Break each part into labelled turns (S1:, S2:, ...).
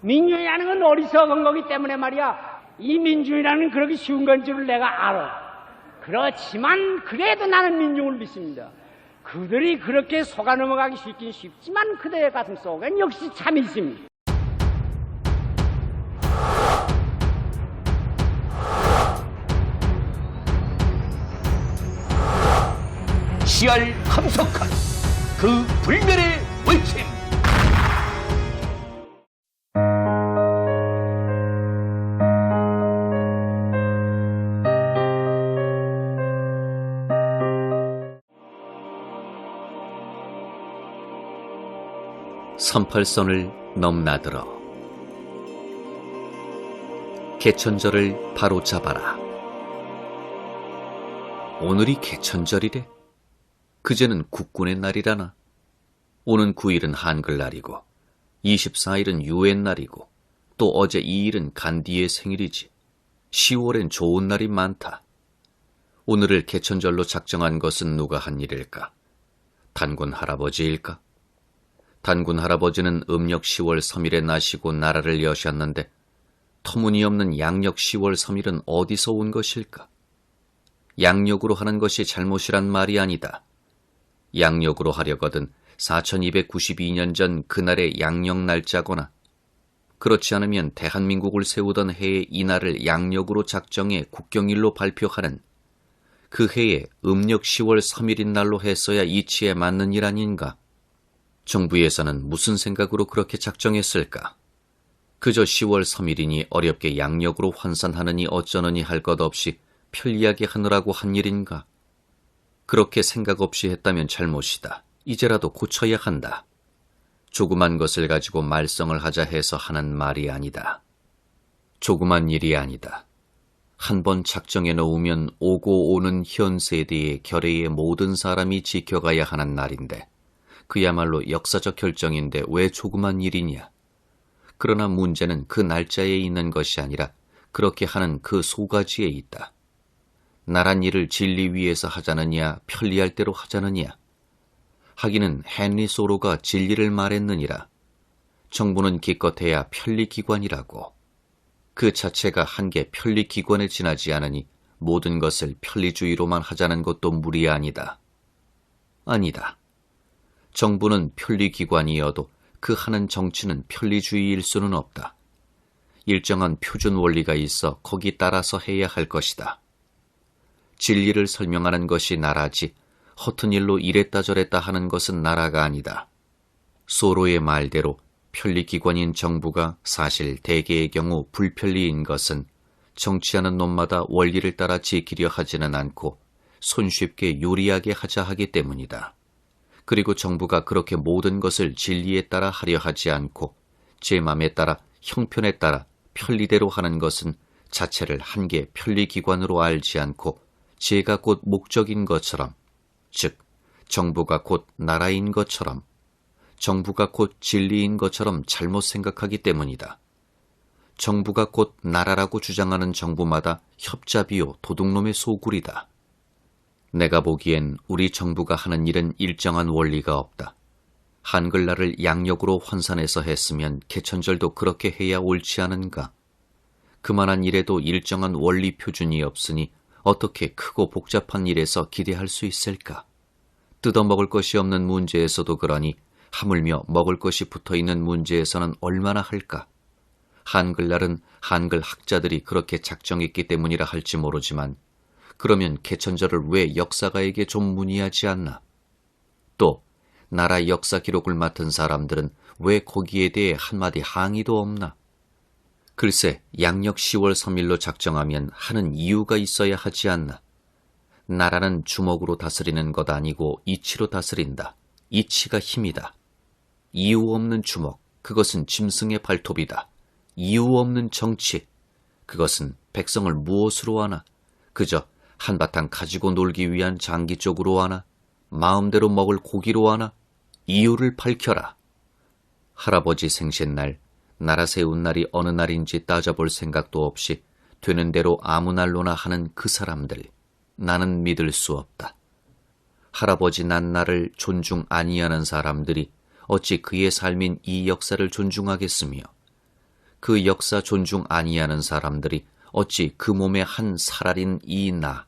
S1: 민중이라는 건 어리석은 거기 때문에 말이야. 이 민중이라는 그렇게 쉬운 건 줄을 내가 알아. 그렇지만 그래도 나는 민중을 믿습니다. 그들이 그렇게 속아 넘어가기 쉽긴 쉽지만 그들의 가슴 속엔 역시 참이 있습니다.
S2: 시알 함석한 그 불멸의 외침.
S3: 삼팔선을 넘나들어 개천절을 바로 잡아라. 오늘이 개천절이래. 그제는 국군의 날이라나. 오는 9일은 한글날이고 24일은 유엔날이고 또 어제 2일은 간디의 생일이지. 10월엔 좋은 날이 많다. 오늘을 개천절로 작정한 것은 누가 한 일일까? 단군 할아버지일까? 단군 할아버지는 음력 10월 3일에 나시고 나라를 여셨는데 터무니없는 양력 10월 3일은 어디서 온 것일까? 양력으로 하는 것이 잘못이란 말이 아니다. 양력으로 하려거든 4292년 전 그날의 양력 날짜거나 그렇지 않으면 대한민국을 세우던 해의 이날을 양력으로 작정해 국경일로 발표하는 그 해에 음력 10월 3일인 날로 했어야 이치에 맞는 일 아닌가? 정부에서는 무슨 생각으로 그렇게 작정했을까? 그저 10월 3일이니 어렵게 양력으로 환산하느니 어쩌느니 할 것 없이 편리하게 하느라고 한 일인가? 그렇게 생각 없이 했다면 잘못이다. 이제라도 고쳐야 한다. 조그만 것을 가지고 말썽을 하자 해서 하는 말이 아니다. 조그만 일이 아니다. 한번 작정해 놓으면 오고 오는 현 세대의 결의의 모든 사람이 지켜가야 하는 날인데 그야말로 역사적 결정인데 왜 조그만 일이냐. 그러나 문제는 그 날짜에 있는 것이 아니라 그렇게 하는 그 소가지에 있다. 나란 일을 진리 위에서 하자느냐 편리할 대로 하자느냐. 하기는 헨리 소로가 진리를 말했느니라. 정부는 기껏해야 편리기관이라고. 그 자체가 한계 편리기관에 지나지 않으니 모든 것을 편리주의로만 하자는 것도 무리 아니다. 아니다. 정부는 편리기관이어도 그 하는 정치는 편리주의일 수는 없다. 일정한 표준 원리가 있어 거기 따라서 해야 할 것이다. 진리를 설명하는 것이 나라지 허튼 일로 이랬다 저랬다 하는 것은 나라가 아니다. 소로의 말대로 편리기관인 정부가 사실 대개의 경우 불편리인 것은 정치하는 놈마다 원리를 따라 지키려 하지는 않고 손쉽게 요리하게 하자 하기 때문이다. 그리고 정부가 그렇게 모든 것을 진리에 따라 하려 하지 않고 제 맘에 따라 형편에 따라 편리대로 하는 것은 자체를 한계 편리기관으로 알지 않고 제가 곧 목적인 것처럼, 즉 정부가 곧 나라인 것처럼, 정부가 곧 진리인 것처럼 잘못 생각하기 때문이다. 정부가 곧 나라라고 주장하는 정부마다 협잡이요 도둑놈의 소굴이다. 내가 보기엔 우리 정부가 하는 일은 일정한 원리가 없다. 한글날을 양력으로 환산해서 했으면 개천절도 그렇게 해야 옳지 않은가? 그만한 일에도 일정한 원리 표준이 없으니 어떻게 크고 복잡한 일에서 기대할 수 있을까? 뜯어먹을 것이 없는 문제에서도 그러니 하물며 먹을 것이 붙어있는 문제에서는 얼마나 할까? 한글날은 한글 학자들이 그렇게 작정했기 때문이라 할지 모르지만 그러면 개천절을 왜 역사가에게 좀 문의하지 않나? 또 나라 역사 기록을 맡은 사람들은 왜 거기에 대해 한마디 항의도 없나? 글쎄 양력 10월 3일로 작정하면 하는 이유가 있어야 하지 않나? 나라는 주먹으로 다스리는 것 아니고 이치로 다스린다. 이치가 힘이다. 이유 없는 주먹, 그것은 짐승의 발톱이다. 이유 없는 정치, 그것은 백성을 무엇으로 하나? 그저 한바탕 가지고 놀기 위한 장기 쪽으로 하나? 마음대로 먹을 고기로 하나? 이유를 밝혀라. 할아버지 생신날, 나라 세운 날이 어느 날인지 따져볼 생각도 없이 되는 대로 아무 날로나 하는 그 사람들, 나는 믿을 수 없다. 할아버지 난 날을 존중 아니하는 사람들이 어찌 그의 삶인 이 역사를 존중하겠으며 그 역사 존중 아니하는 사람들이 어찌 그 몸의 한 살알인 이 나,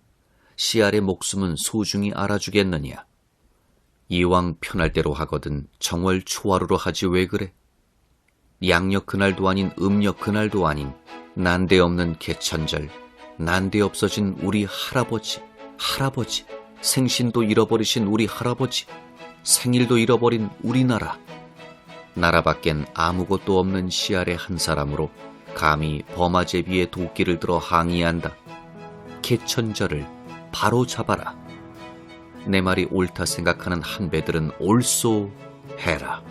S3: 씨알의 목숨은 소중히 알아주겠느냐. 이왕 편할 대로 하거든 정월 초하루로 하지 왜 그래. 양력 그날도 아닌 음력 그날도 아닌 난데없는 개천절, 난데없어진 우리 할아버지, 생신도 잃어버리신 우리 할아버지, 생일도 잃어버린 우리나라. 나라밖엔 아무것도 없는 씨알의 한 사람으로 감히 범아제비의 도끼를 들어 항의한다. 개천절을 바로 잡아라. 내 말이 옳다 생각하는 한배들은 옳소 해라.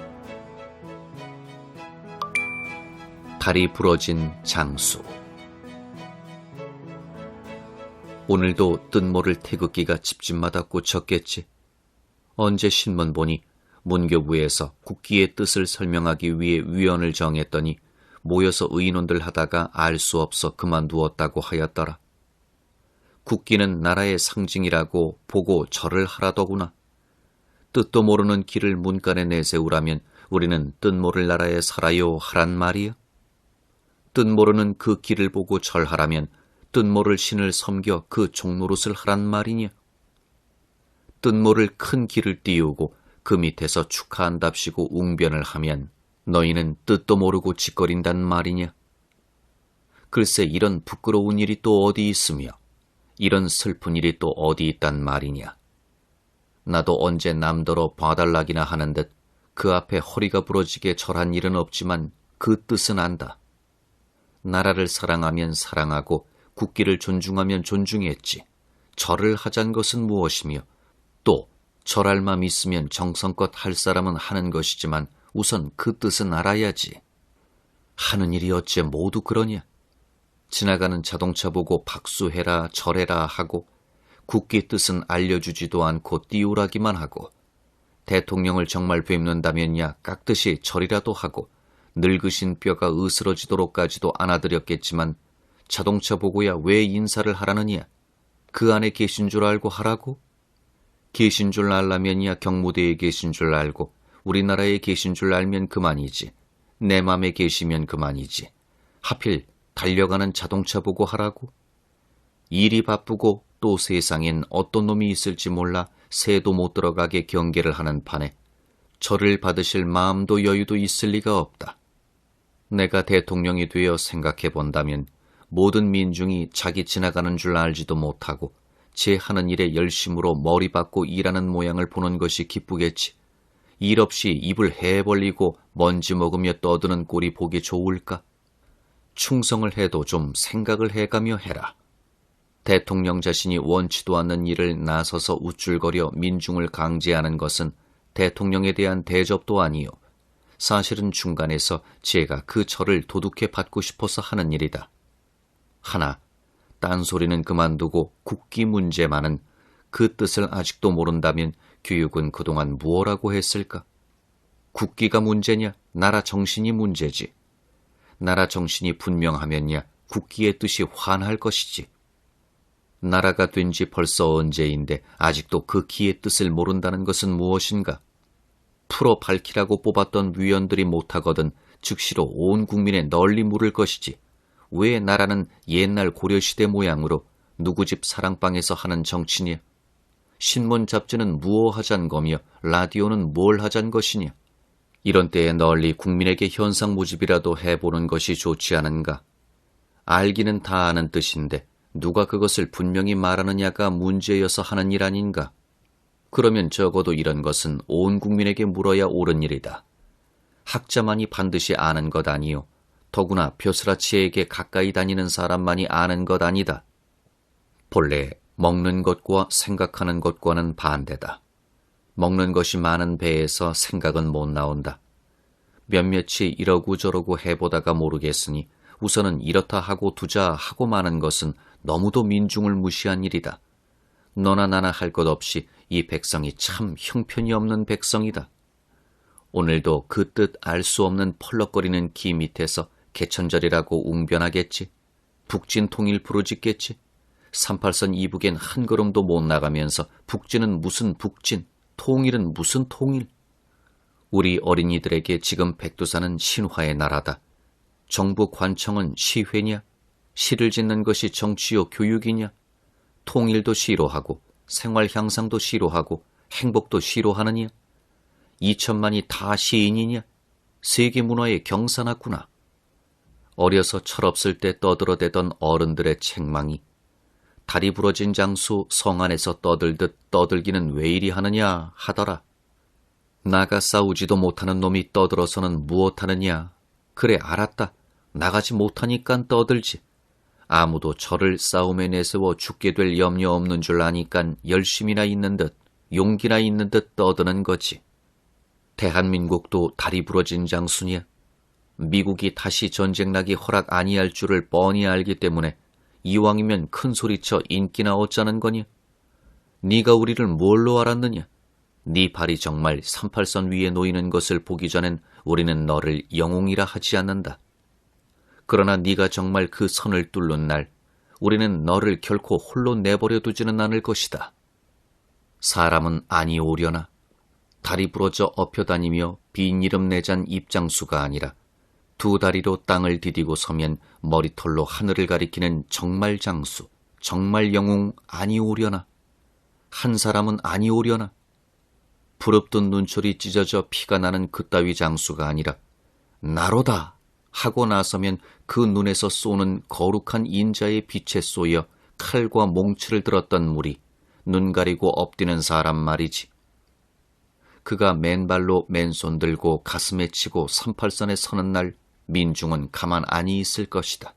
S3: 다리 부러진 장수. 오늘도 뜻모를 태극기가 집집마다 꽂혔겠지. 언제 신문 보니 문교부에서 국기의 뜻을 설명하기 위해 위원을 정했더니 모여서 의논들 하다가 알 수 없어 그만두었다고 하였더라. 국기는 나라의 상징이라고 보고 절을 하라더구나. 뜻도 모르는 길을 문간에 내세우라면 우리는 뜻 모를 나라에 살아요 하란 말이야. 뜻 모르는 그 길을 보고 절하라면 뜻 모를 신을 섬겨 그 종노릇을 하란 말이냐. 뜻 모를 큰 길을 띄우고 그 밑에서 축하한답시고 웅변을 하면 너희는 뜻도 모르고 짓거린단 말이냐. 글쎄 이런 부끄러운 일이 또 어디 있으며 이런 슬픈 일이 또 어디 있단 말이냐. 나도 언제 남더러 봐달라기나 하는 듯 그 앞에 허리가 부러지게 절한 일은 없지만 그 뜻은 안다. 나라를 사랑하면 사랑하고 국기를 존중하면 존중했지. 절을 하잔 것은 무엇이며 또 절할 맘 있으면 정성껏 할 사람은 하는 것이지만 우선 그 뜻은 알아야지. 하는 일이 어째 모두 그러냐. 지나가는 자동차 보고 박수해라 절해라 하고 국기 뜻은 알려주지도 않고 띄우라기만 하고 대통령을 정말 뵙는다면야 깍듯이 절이라도 하고 늙으신 뼈가 으스러지도록까지도 안아드렸겠지만 자동차 보고야 왜 인사를 하라느냐. 그 안에 계신 줄 알고 하라고? 계신 줄 알라면야 경무대에 계신 줄 알고 우리나라에 계신 줄 알면 그만이지. 내 맘에 계시면 그만이지. 하필 달려가는 자동차 보고 하라고? 일이 바쁘고 또 세상엔 어떤 놈이 있을지 몰라 새도 못 들어가게 경계를 하는 판에 절을 받으실 마음도 여유도 있을 리가 없다. 내가 대통령이 되어 생각해 본다면 모든 민중이 자기 지나가는 줄 알지도 못하고 제 하는 일에 열심으로 머리 받고 일하는 모양을 보는 것이 기쁘겠지. 일 없이 입을 해 벌리고 먼지 먹으며 떠드는 꼴이 보기 좋을까? 충성을 해도 좀 생각을 해가며 해라. 대통령 자신이 원치도 않는 일을 나서서 우쭐거려 민중을 강제하는 것은 대통령에 대한 대접도 아니요. 사실은 중간에서 제가 그 절을 도둑해 받고 싶어서 하는 일이다. 하나, 딴소리는 그만두고 국기 문제만은 그 뜻을 아직도 모른다면 교육은 그동안 무엇라고 했을까? 국기가 문제냐? 나라 정신이 문제지. 나라 정신이 분명하면야 국기의 뜻이 환할 것이지. 나라가 된 지 벌써 언제인데 아직도 그 기의 뜻을 모른다는 것은 무엇인가? 풀어 밝히라고 뽑았던 위원들이 못하거든 즉시로 온 국민에 널리 물을 것이지. 왜 나라는 옛날 고려시대 모양으로 누구 집 사랑방에서 하는 정치냐? 신문 잡지는 무엇하잔 거며 라디오는 뭘 하잔 것이냐? 이런 때에 널리 국민에게 현상 모집이라도 해보는 것이 좋지 않은가? 알기는 다 아는 뜻인데 누가 그것을 분명히 말하느냐가 문제여서 하는 일 아닌가? 그러면 적어도 이런 것은 온 국민에게 물어야 옳은 일이다. 학자만이 반드시 아는 것 아니요. 더구나 벼슬아치에게 가까이 다니는 사람만이 아는 것 아니다. 본래 먹는 것과 생각하는 것과는 반대다. 먹는 것이 많은 배에서 생각은 못 나온다. 몇몇이 이러고 저러고 해보다가 모르겠으니 우선은 이렇다 하고 두자 하고 마는 것은 너무도 민중을 무시한 일이다. 너나 나나 할 것 없이 이 백성이 참 형편이 없는 백성이다. 오늘도 그 뜻 알 수 없는 펄럭거리는 기 밑에서 개천절이라고 웅변하겠지. 북진 통일 부르짖겠지. 38선 이북엔 한 걸음도 못 나가면서 북진은 무슨 북진, 통일은 무슨 통일. 우리 어린이들에게 지금 백두산은 신화의 나라다. 정부 관청은 시회냐? 시를 짓는 것이 정치요 교육이냐? 통일도 시로하고 생활 향상도 시로하고 행복도 시로하느냐? 2천만이 다 시인이냐? 세계 문화의 경사났구나. 어려서 철없을 때 떠들어대던 어른들의 책망이 다리 부러진 장수 성 안에서 떠들듯 떠들기는 왜 이리 하느냐 하더라. 나가 싸우지도 못하는 놈이 떠들어서는 무엇하느냐. 그래 알았다. 나가지 못하니깐 떠들지. 아무도 저를 싸움에 내세워 죽게 될 염려 없는 줄 아니깐 열심이나 있는 듯 용기나 있는 듯 떠드는 거지. 대한민국도 다리 부러진 장수냐? 미국이 다시 전쟁 나기 허락 아니할 줄을 뻔히 알기 때문에 이왕이면 큰 소리쳐 인기나 얻자는 거냐? 네가 우리를 뭘로 알았느냐? 네 발이 정말 38선 위에 놓이는 것을 보기 전엔 우리는 너를 영웅이라 하지 않는다. 그러나 네가 정말 그 선을 뚫는 날 우리는 너를 결코 홀로 내버려 두지는 않을 것이다. 사람은 아니 오려나 다리 부러져 엎혀다니며 빈 이름 내잔 입장수가 아니라 두 다리로 땅을 디디고 서면 머리털로 하늘을 가리키는 정말 장수, 정말 영웅 아니 오려나. 한 사람은 아니 오려나. 부릅뜬 눈초리 찢어져 피가 나는 그따위 장수가 아니라 나로다 하고 나서면 그 눈에서 쏘는 거룩한 인자의 빛에 쏘여 칼과 몽치를 들었던 무리, 눈 가리고 엎드는 사람 말이지. 그가 맨발로 맨손 들고 가슴에 치고 38선에 서는 날 민중은 가만 아니 있을 것이다.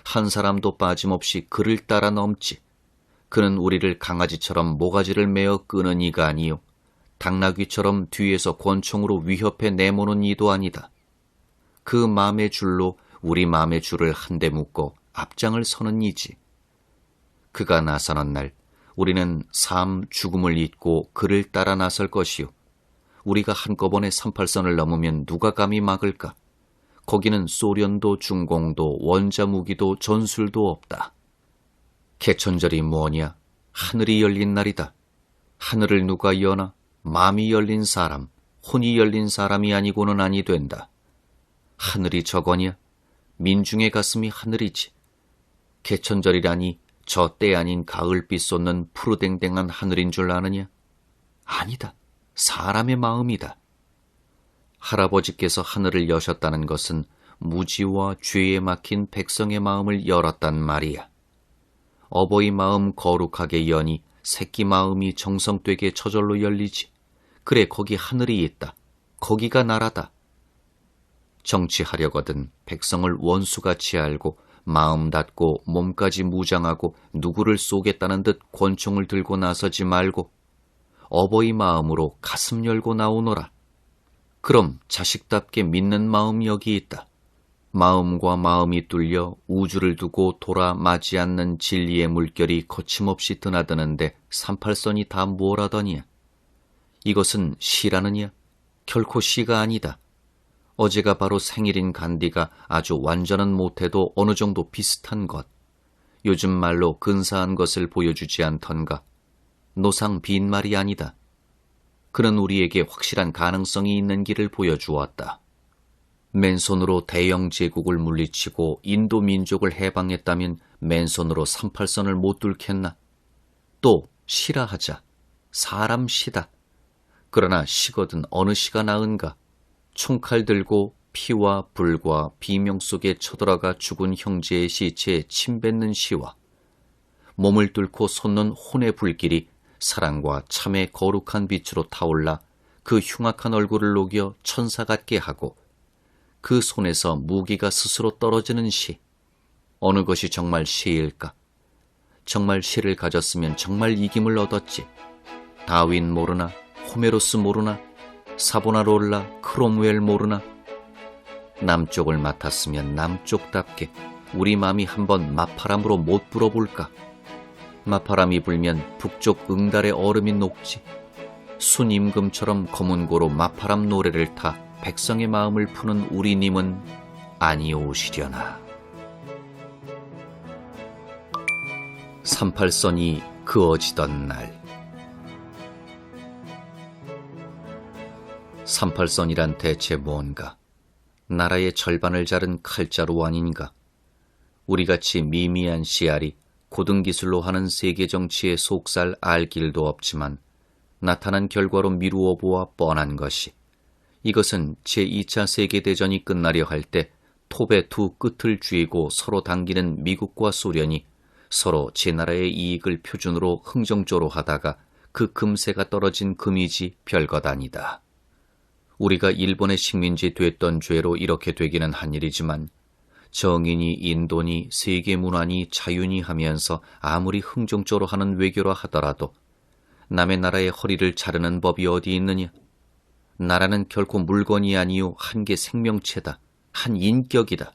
S3: 한 사람도 빠짐없이 그를 따라 넘지. 그는 우리를 강아지처럼 모가지를 메어 끄는 이가 아니요 당나귀처럼 뒤에서 권총으로 위협해 내모는 이도 아니다. 그 마음의 줄로 우리 마음의 줄을 한데 묶고 앞장을 서는 이지. 그가 나서는 날 우리는 삶, 죽음을 잊고 그를 따라 나설 것이요. 우리가 한꺼번에 38선을 넘으면 누가 감히 막을까? 거기는 소련도 중공도 원자무기도 전술도 없다. 개천절이 뭐냐? 하늘이 열린 날이다. 하늘을 누가 여나? 마음이 열린 사람, 혼이 열린 사람이 아니고는 아니 된다. 하늘이 저거냐? 민중의 가슴이 하늘이지. 개천절이라니 저 때 아닌 가을빛 쏟는 푸르댕댕한 하늘인 줄 아느냐? 아니다. 사람의 마음이다. 할아버지께서 하늘을 여셨다는 것은 무지와 죄에 막힌 백성의 마음을 열었단 말이야. 어버이 마음 거룩하게 여니 새끼 마음이 정성되게 저절로 열리지. 그래 거기 하늘이 있다. 거기가 나라다. 정치하려거든 백성을 원수같이 알고 마음 닫고 몸까지 무장하고 누구를 쏘겠다는 듯 권총을 들고 나서지 말고 어버이 마음으로 가슴 열고 나오너라. 그럼 자식답게 믿는 마음 여기 있다. 마음과 마음이 뚫려 우주를 두고 돌아 마지 않는 진리의 물결이 거침없이 드나드는데 38선이 다 뭐라더냐. 이것은 시라느냐? 결코 시가 아니다. 어제가 바로 생일인 간디가 아주 완전은 못해도 어느 정도 비슷한 것. 요즘 말로 근사한 것을 보여주지 않던가. 노상 빈말이 아니다. 그는 우리에게 확실한 가능성이 있는 길을 보여주었다. 맨손으로 대영 제국을 물리치고 인도 민족을 해방했다면 맨손으로 38선을 못 뚫겠나? 또 시라 하자. 사람 시다. 그러나 시거든 어느 시가 나은가? 총칼 들고 피와 불과 비명 속에 쳐들어가 죽은 형제의 시체에 침 뱉는 시와 몸을 뚫고 솟는 혼의 불길이 사랑과 참의 거룩한 빛으로 타올라 그 흉악한 얼굴을 녹여 천사 같게 하고 그 손에서 무기가 스스로 떨어지는 시. 어느 것이 정말 시일까? 정말 시를 가졌으면 정말 이김을 얻었지. 다윈 모르나? 호메로스 모르나? 사보나롤라, 크롬웰 모르나? 남쪽을 맡았으면 남쪽답게 우리 마음이 한번 맞바람으로 못 불어볼까? 맞바람이 불면 북쪽 응달의 얼음이 녹지. 순임금처럼 검은고로 맞바람 노래를 타 백성의 마음을 푸는 우리님은 아니오시려나. 38선이 그어지던 날. 38선이란 대체 뭔가? 나라의 절반을 자른 칼자루 아닌가. 우리같이 미미한 씨알이 고등기술로 하는 세계 정치의 속살 알 길도 없지만 나타난 결과로 미루어 보아 뻔한 것이, 이것은 제2차 세계대전이 끝나려 할 때 톱의 두 끝을 쥐고 서로 당기는 미국과 소련이 서로 제 나라의 이익을 표준으로 흥정조로 하다가 그 금세가 떨어진 금이지 별것 아니다. 우리가 일본의 식민지 됐던 죄로 이렇게 되기는 한 일이지만 정인이 인도니 세계문화니 자유니 하면서 아무리 흥정조로 하는 외교라 하더라도 남의 나라의 허리를 자르는 법이 어디 있느냐? 나라는 결코 물건이 아니요 한 개 생명체다. 한 인격이다.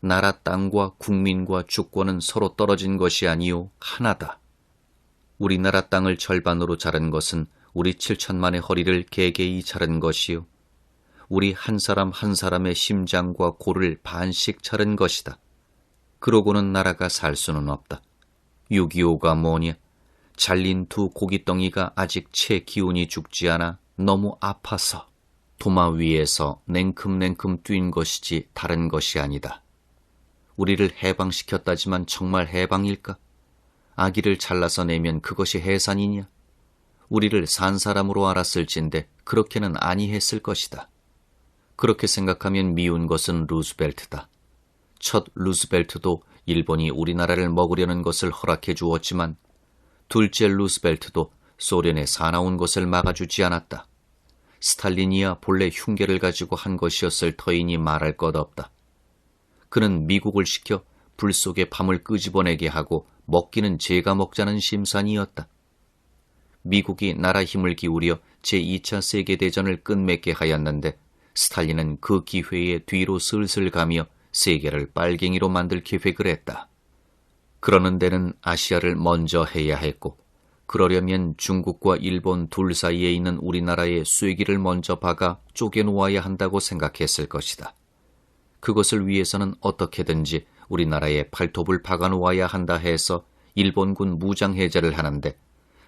S3: 나라 땅과 국민과 주권은 서로 떨어진 것이 아니요 하나다. 우리나라 땅을 절반으로 자른 것은 우리 7천만의 허리를 개개히 자른 것이요, 우리 한 사람 한 사람의 심장과 골을 반씩 자른 것이다. 그러고는 나라가 살 수는 없다. 6.25가 뭐냐? 잘린 두 고깃덩이가 아직 채 기운이 죽지 않아 너무 아파서 도마 위에서 냉큼냉큼 뛴 것이지 다른 것이 아니다. 우리를 해방시켰다지만 정말 해방일까? 아기를 잘라서 내면 그것이 해산이냐? 우리를 산 사람으로 알았을진데 그렇게는 아니했을 것이다. 그렇게 생각하면 미운 것은 루스벨트다. 첫 루스벨트도 일본이 우리나라를 먹으려는 것을 허락해 주었지만 둘째 루스벨트도 소련의 사나운 것을 막아주지 않았다. 스탈린이야 본래 흉계를 가지고 한 것이었을 터이니 말할 것 없다. 그는 미국을 시켜 불 속에 밤을 끄집어내게 하고 먹기는 제가 먹자는 심산이었다. 미국이 나라 힘을 기울여 제2차 세계대전을 끝맺게 하였는데 스탈린은 그 기회에 뒤로 슬슬 가며 세계를 빨갱이로 만들 계획을 했다. 그러는 데는 아시아를 먼저 해야 했고, 그러려면 중국과 일본 둘 사이에 있는 우리나라의 쐐기를 먼저 박아 쪼개놓아야 한다고 생각했을 것이다. 그것을 위해서는 어떻게든지 우리나라의 발톱을 박아놓아야 한다 해서 일본군 무장해제를 하는데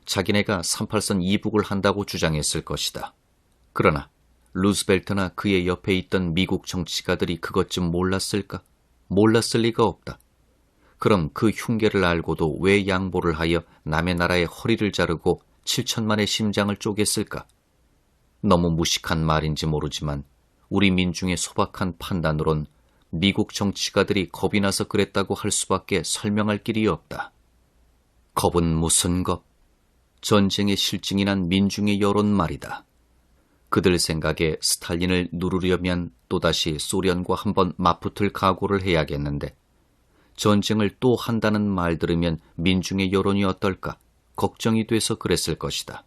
S3: 자기네가 38선 이북을 한다고 주장했을 것이다. 그러나 루스벨트나 그의 옆에 있던 미국 정치가들이 그것 좀 몰랐을까? 몰랐을 리가 없다. 그럼 그 흉계를 알고도 왜 양보를 하여 남의 나라의 허리를 자르고 7천만의 심장을 쪼갰을까? 너무 무식한 말인지 모르지만 우리 민중의 소박한 판단으론 미국 정치가들이 겁이 나서 그랬다고 할 수밖에 설명할 길이 없다. 겁은 무슨 겁? 전쟁의 실증이 난 민중의 여론 말이다. 그들 생각에 스탈린을 누르려면 또다시 소련과 한번 맞붙을 각오를 해야겠는데 전쟁을 또 한다는 말 들으면 민중의 여론이 어떨까 걱정이 돼서 그랬을 것이다.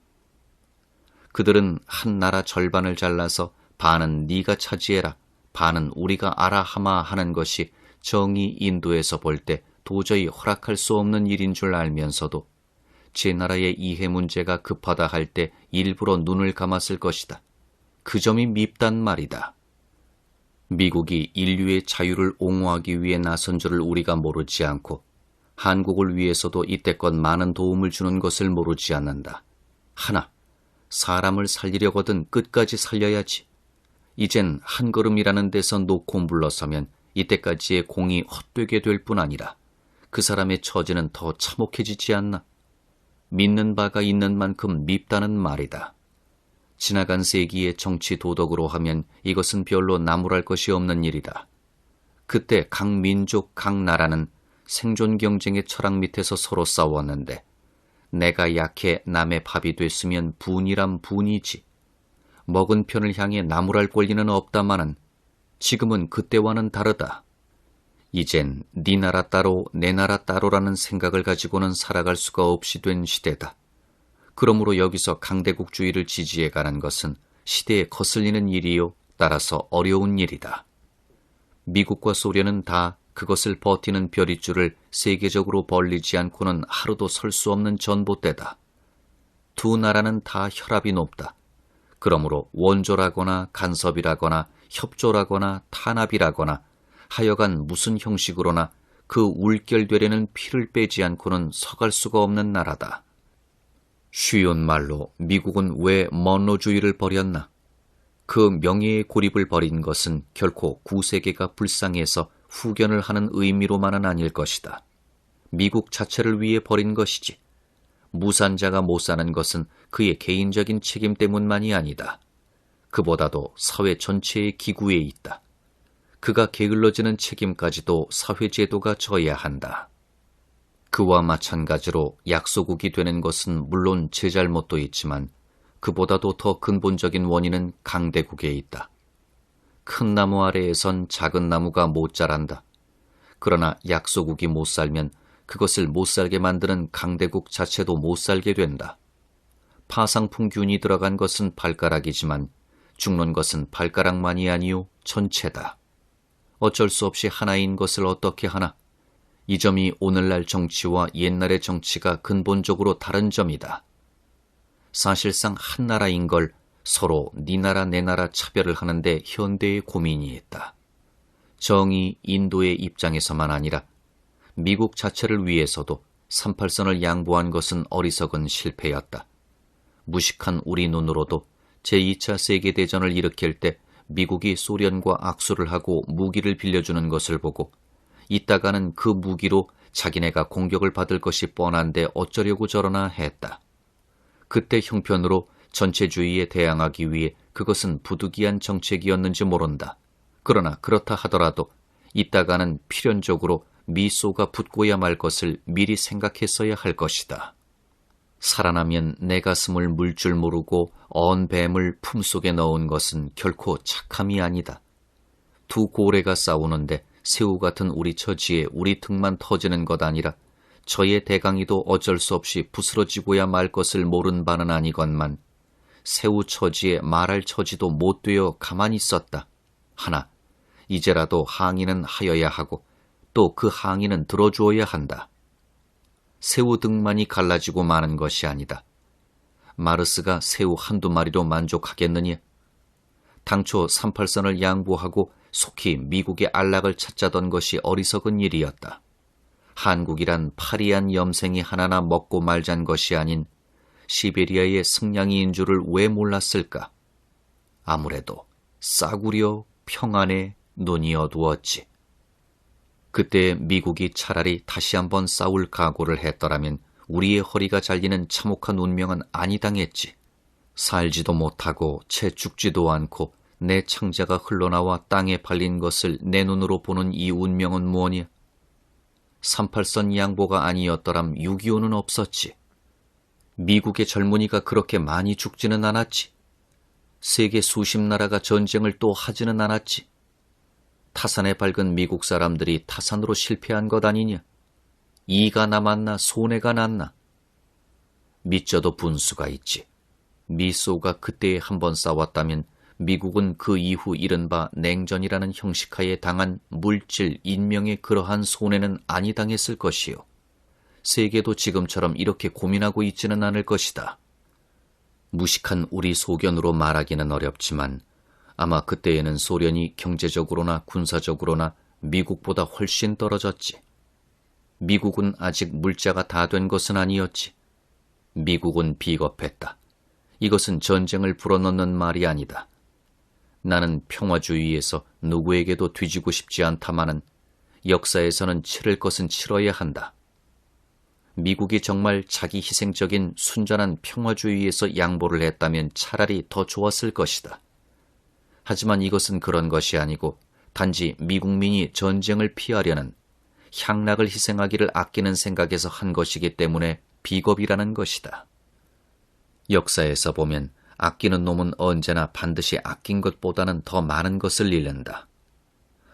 S3: 그들은 한 나라 절반을 잘라서 반은 네가 차지해라, 반은 우리가 알아하마 하는 것이 정의 인도에서 볼 때 도저히 허락할 수 없는 일인 줄 알면서도 제 나라의 이해 문제가 급하다 할 때 일부러 눈을 감았을 것이다. 그 점이 밉단 말이다. 미국이 인류의 자유를 옹호하기 위해 나선 줄을 우리가 모르지 않고 한국을 위해서도 이때껏 많은 도움을 주는 것을 모르지 않는다. 하나, 사람을 살리려거든 끝까지 살려야지. 이젠 한 걸음이라는 데서 놓고 물러서면 이때까지의 공이 헛되게 될 뿐 아니라 그 사람의 처지는 더 참혹해지지 않나. 믿는 바가 있는 만큼 밉다는 말이다. 지나간 세기의 정치 도덕으로 하면 이것은 별로 나무랄 것이 없는 일이다. 그때 각 민족, 각 나라는 생존 경쟁의 철학 밑에서 서로 싸웠는데 내가 약해 남의 밥이 됐으면 분이란 분이지. 먹은 편을 향해 나무랄 권리는 없다마는 지금은 그때와는 다르다. 이젠 네 나라 따로 내 나라 따로라는 생각을 가지고는 살아갈 수가 없이 된 시대다. 그러므로 여기서 강대국주의를 지지해가는 것은 시대에 거슬리는 일이요, 따라서 어려운 일이다. 미국과 소련은 다 그것을 버티는 벼릿줄을 세계적으로 벌리지 않고는 하루도 설 수 없는 전봇대다. 두 나라는 다 혈압이 높다. 그러므로 원조라거나 간섭이라거나 협조라거나 탄압이라거나 하여간 무슨 형식으로나 그 울결되려는 피를 빼지 않고는 서갈 수가 없는 나라다. 쉬운 말로 미국은 왜 먼로주의를 버렸나? 그 명예의 고립을 버린 것은 결코 구세계가 불쌍해서 후견을 하는 의미로만은 아닐 것이다. 미국 자체를 위해 버린 것이지. 무산자가 못 사는 것은 그의 개인적인 책임 때문만이 아니다. 그보다도 사회 전체의 기구에 있다. 그가 게을러지는 책임까지도 사회제도가 져야 한다. 그와 마찬가지로 약소국이 되는 것은 물론 제 잘못도 있지만 그보다도 더 근본적인 원인은 강대국에 있다. 큰 나무 아래에선 작은 나무가 못 자란다. 그러나 약소국이 못 살면 그것을 못 살게 만드는 강대국 자체도 못 살게 된다. 파상풍균이 들어간 것은 발가락이지만 죽는 것은 발가락만이 아니요 전체다. 어쩔 수 없이 하나인 것을 어떻게 하나? 이 점이 오늘날 정치와 옛날의 정치가 근본적으로 다른 점이다. 사실상 한 나라인 걸 서로 네 나라 내 나라 차별을 하는데 현대의 고민이 있다. 정이 인도의 입장에서만 아니라 미국 자체를 위해서도 38선을 양보한 것은 어리석은 실패였다. 무식한 우리 눈으로도 제2차 세계대전을 일으킬 때 미국이 소련과 악수를 하고 무기를 빌려주는 것을 보고 이따가는 그 무기로 자기네가 공격을 받을 것이 뻔한데 어쩌려고 저러나 했다. 그때 형편으로 전체주의에 대항하기 위해 그것은 부득이한 정책이었는지 모른다. 그러나 그렇다 하더라도 이따가는 필연적으로 미소가 붙고야 말 것을 미리 생각했어야 할 것이다. 살아나면 내 가슴을 물 줄 모르고 언 뱀을 품속에 넣은 것은 결코 착함이 아니다. 두 고래가 싸우는데 새우 같은 우리 처지에 우리 등만 터지는 것 아니라 저의 대강이도 어쩔 수 없이 부스러지고야 말 것을 모른 바는 아니건만 새우 처지에 말할 처지도 못 되어 가만히 있었다. 하나 이제라도 항의는 하여야 하고 또 그 항의는 들어주어야 한다. 새우 등만이 갈라지고 마는 것이 아니다. 마르스가 새우 한두 마리로 만족하겠느냐? 당초 38선을 양보하고 속히 미국의 안락을 찾자던 것이 어리석은 일이었다. 한국이란 파리한 염생이 하나나 먹고 말잔 것이 아닌 시베리아의 승냥이인 줄을 왜 몰랐을까? 아무래도 싸구려 평안에 눈이 어두웠지. 그때 미국이 차라리 다시 한번 싸울 각오를 했더라면 우리의 허리가 잘리는 참혹한 운명은 아니당했지. 살지도 못하고 채 죽지도 않고 내 창자가 흘러나와 땅에 발린 것을 내 눈으로 보는 이 운명은 무엇이야? 38선 양보가 아니었더람 6.25는 없었지. 미국의 젊은이가 그렇게 많이 죽지는 않았지. 세계 수십 나라가 전쟁을 또 하지는 않았지. 타산에 밝은 미국 사람들이 타산으로 실패한 것 아니냐? 이가 남았나 손해가 났나? 미쳐도 분수가 있지. 미소가 그때에 한번 싸웠다면 미국은 그 이후 이른바 냉전이라는 형식하에 당한 물질, 인명의 그러한 손해는 아니 당했을 것이요. 세계도 지금처럼 이렇게 고민하고 있지는 않을 것이다. 무식한 우리 소견으로 말하기는 어렵지만 아마 그때에는 소련이 경제적으로나 군사적으로나 미국보다 훨씬 떨어졌지. 미국은 아직 물자가 다 된 것은 아니었지. 미국은 비겁했다. 이것은 전쟁을 불어넣는 말이 아니다. 나는 평화주의에서 누구에게도 뒤지고 싶지 않다마는 역사에서는 치를 것은 치러야 한다. 미국이 정말 자기 희생적인 순전한 평화주의에서 양보를 했다면 차라리 더 좋았을 것이다. 하지만 이것은 그런 것이 아니고 단지 미국민이 전쟁을 피하려는 향락을 희생하기를 아끼는 생각에서 한 것이기 때문에 비겁이라는 것이다. 역사에서 보면 아끼는 놈은 언제나 반드시 아낀 것보다는 더 많은 것을 잃는다.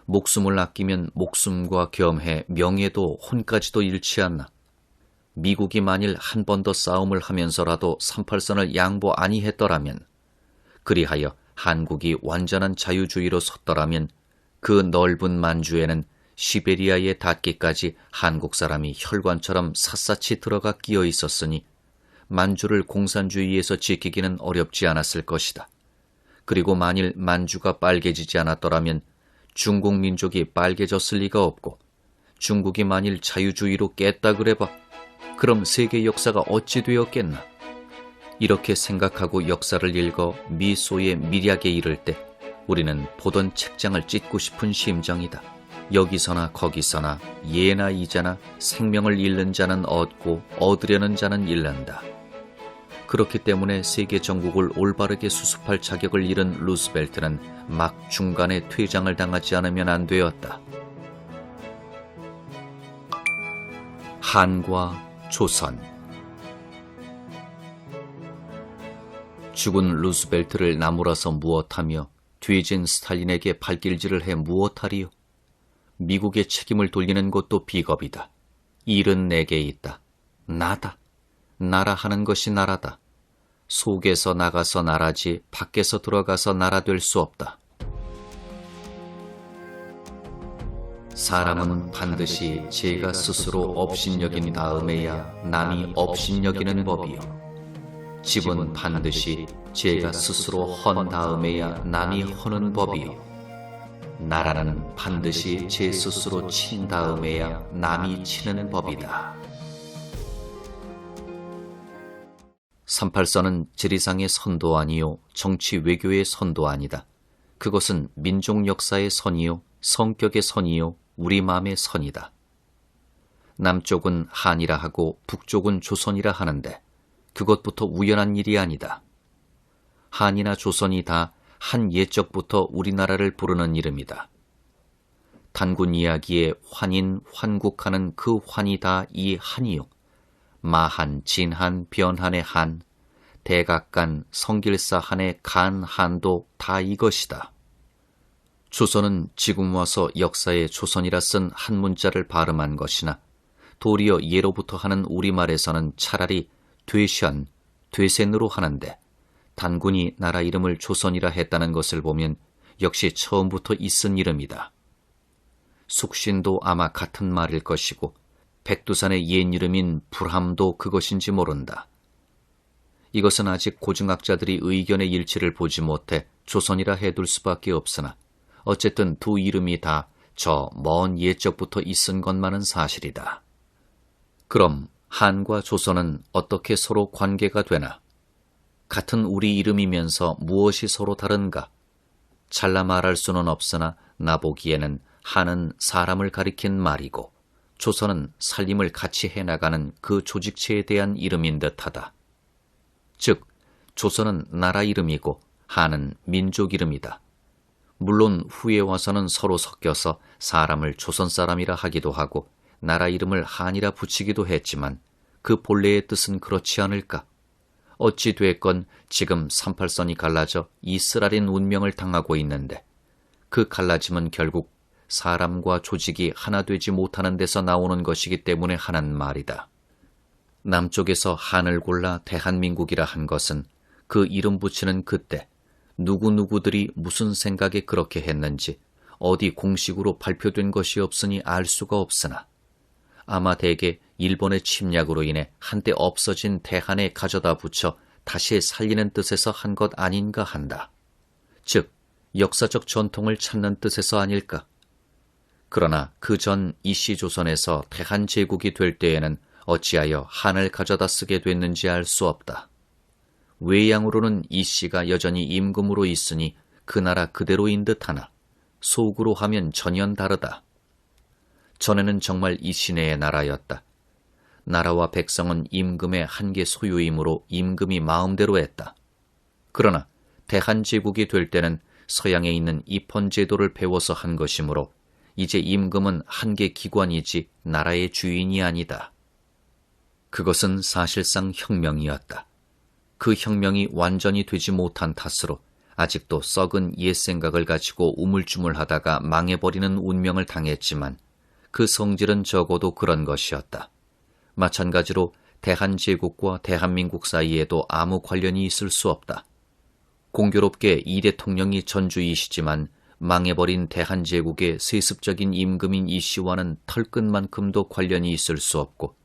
S3: 목숨을 아끼면 목숨과 겸해 명예도 혼까지도 잃지 않나. 미국이 만일 한 번 더 싸움을 하면서라도 38선을 양보 아니했더라면, 그리하여 한국이 완전한 자유주의로 섰더라면 그 넓은 만주에는 시베리아에 닿기까지 한국 사람이 혈관처럼 샅샅이 들어가 끼어 있었으니 만주를 공산주의에서 지키기는 어렵지 않았을 것이다. 그리고 만일 만주가 빨개지지 않았더라면 중국 민족이 빨개졌을 리가 없고, 중국이 만일 자유주의로 깼다 그래봐 그럼 세계 역사가 어찌 되었겠나. 이렇게 생각하고 역사를 읽어 미소의 미략에 이를 때 우리는 보던 책장을 찢고 싶은 심정이다. 여기서나 거기서나 예나 이자나 생명을 잃는 자는 얻고 얻으려는 자는 잃는다. 그렇기 때문에 세계 정국을 올바르게 수습할 자격을 잃은 루스벨트는 막 중간에 퇴장을 당하지 않으면 안 되었다. 한과 조선. 죽은 루스벨트를 나무라서 무엇하며 뒤진 스탈린에게 발길질을 해 무엇하리요? 미국의 책임을 돌리는 것도 비겁이다. 일은 내게 있다. 나다. 나라 하는 것이 나라다. 속에서 나가서 나라지 밖에서 들어가서 나라 될 수 없다. 사람은 반드시 제가 스스로 업신여긴 다음에야 남이 업신여기는 법이요. 집은 반드시 제가 스스로 헌 다음에야 남이 허는 법이요. 나라는 반드시 제 스스로 친 다음에야 남이 치는 법이다. 38선은 지리상의 선도 아니요 정치 외교의 선도 아니다. 그것은 민족 역사의 선이요 성격의 선이요 우리 마음의 선이다. 남쪽은 한이라 하고 북쪽은 조선이라 하는데 그것부터 우연한 일이 아니다. 한이나 조선이 다 한 옛적부터 우리나라를 부르는 이름이다. 단군 이야기에 환인, 환국하는 그 환이 다 이 한이요. 마한, 진한, 변한의 한, 대각간, 성길사 한의 간, 한도 다 이것이다. 조선은 지금 와서 역사에 조선이라 쓴 한 문자를 발음한 것이나 도리어 예로부터 하는 우리말에서는 차라리 되션, 되센으로 하는데 단군이 나라 이름을 조선이라 했다는 것을 보면 역시 처음부터 있은 이름이다. 숙신도 아마 같은 말일 것이고 백두산의 옛 이름인 불함도 그것인지 모른다. 이것은 아직 고증학자들이 의견의 일치를 보지 못해 조선이라 해둘 수밖에 없으나 어쨌든 두 이름이 다 저 먼 옛적부터 있은 것만은 사실이다. 그럼 한과 조선은 어떻게 서로 관계가 되나? 같은 우리 이름이면서 무엇이 서로 다른가? 잘라 말할 수는 없으나 나보기에는 한은 사람을 가리킨 말이고 조선은 살림을 같이 해나가는 그 조직체에 대한 이름인 듯하다. 즉, 조선은 나라 이름이고 한은 민족 이름이다. 물론 후에 와서는 서로 섞여서 사람을 조선 사람이라 하기도 하고 나라 이름을 한이라 붙이기도 했지만 그 본래의 뜻은 그렇지 않을까? 어찌 됐건 지금 38선이 갈라져 이 쓰라린 운명을 당하고 있는데 그 갈라짐은 결국 사람과 조직이 하나 되지 못하는 데서 나오는 것이기 때문에 하는 말이다. 남쪽에서 한을 골라 대한민국이라 한 것은 그 이름 붙이는 그때 누구누구들이 무슨 생각에 그렇게 했는지 어디 공식으로 발표된 것이 없으니 알 수가 없으나 아마 대개 일본의 침략으로 인해 한때 없어진 대한에 가져다 붙여 다시 살리는 뜻에서 한 것 아닌가 한다. 즉, 역사적 전통을 찾는 뜻에서 아닐까? 그러나 그 전 이시조선에서 대한제국이 될 때에는 어찌하여 한을 가져다 쓰게 됐는지 알 수 없다. 외양으로는 이씨가 여전히 임금으로 있으니 그 나라 그대로인 듯하나 속으로 하면 전혀 다르다. 전에는 정말 이시네의 나라였다. 나라와 백성은 임금의 한계 소유이므로 임금이 마음대로 했다. 그러나 대한제국이 될 때는 서양에 있는 입헌제도를 배워서 한 것이므로 이제 임금은 한계 기관이지 나라의 주인이 아니다. 그것은 사실상 혁명이었다. 그 혁명이 완전히 되지 못한 탓으로 아직도 썩은 옛 생각을 가지고 우물쭈물하다가 망해버리는 운명을 당했지만 그 성질은 적어도 그런 것이었다. 마찬가지로 대한제국과 대한민국 사이에도 아무 관련이 있을 수 없다. 공교롭게 이 대통령이 전주이시지만 망해버린 대한제국의 세습적인 임금인 이씨와는 털끝만큼도 관련이 있을 수 없고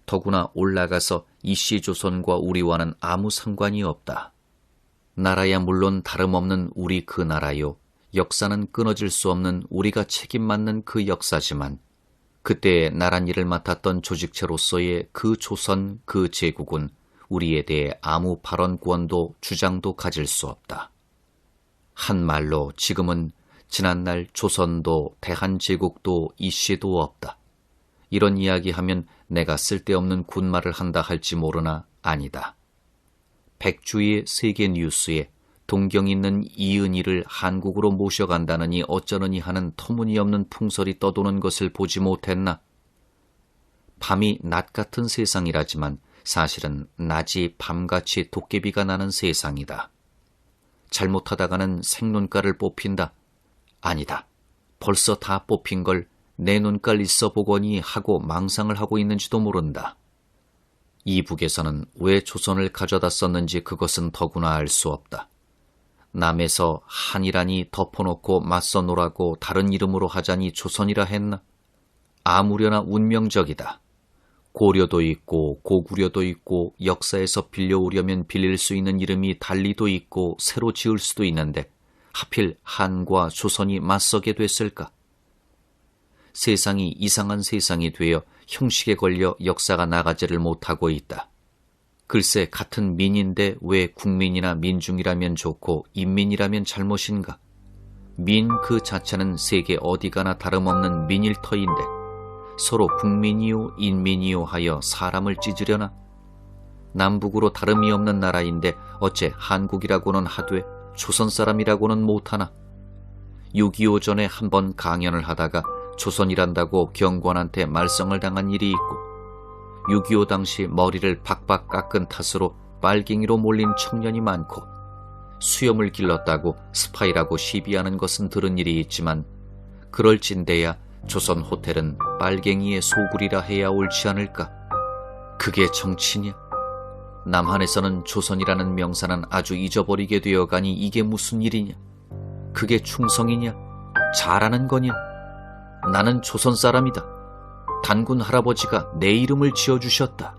S3: 더구나 올라가서 이씨조선과 우리와는 아무 상관이 없다. 나라야 물론 다름없는 우리 그 나라요. 역사는 끊어질 수 없는 우리가 책임 맡는 그 역사지만 그때의 나란 일을 맡았던 조직체로서의 그 조선, 그 제국은 우리에 대해 아무 발언권도 주장도 가질 수 없다. 한 말로 지금은 지난날 조선도 대한제국도 이씨도 없다. 이런 이야기하면 내가 쓸데없는 군말을 한다 할지 모르나 아니다. 백주의 세계 뉴스에 동경 있는 이은희를 한국으로 모셔간다느니 어쩌느니 하는 터무니없는 풍설이 떠도는 것을 보지 못했나? 밤이 낮 같은 세상이라지만 사실은 낮이 밤같이 도깨비가 나는 세상이다. 잘못하다가는 생눈깔을 뽑힌다. 아니다. 벌써 다 뽑힌 걸 내 눈깔 있어 보거니 하고 망상을 하고 있는지도 모른다. 이북에서는 왜 조선을 가져다 썼는지 그것은 더구나 알 수 없다. 남에서 한이라니 덮어놓고 맞서 노라고 다른 이름으로 하자니 조선이라 했나? 아무려나 운명적이다. 고려도 있고 고구려도 있고 역사에서 빌려오려면 빌릴 수 있는 이름이 달리도 있고 새로 지을 수도 있는데 하필 한과 조선이 맞서게 됐을까? 세상이 이상한 세상이 되어 형식에 걸려 역사가 나가지를 못하고 있다. 글쎄 같은 민인데 왜 국민이나 민중이라면 좋고 인민이라면 잘못인가? 민 그 자체는 세계 어디 가나 다름없는 민일터인데 서로 국민이요 인민이요 하여 사람을 찢으려나? 남북으로 다름이 없는 나라인데 어째 한국이라고는 하되 조선 사람이라고는 못하나? 6.25 전에 한번 강연을 하다가 조선이란다고 경관한테 말썽을 당한 일이 있고 6.25 당시 머리를 박박 깎은 탓으로 빨갱이로 몰린 청년이 많고 수염을 길렀다고 스파이라고 시비하는 것은 들은 일이 있지만 그럴진대야 조선 호텔은 빨갱이의 소굴이라 해야 옳지 않을까? 그게 정치냐? 남한에서는 조선이라는 명사는 아주 잊어버리게 되어가니 이게 무슨 일이냐? 그게 충성이냐? 잘하는 거냐? 나는 조선 사람이다. 단군 할아버지가 내 이름을 지어주셨다.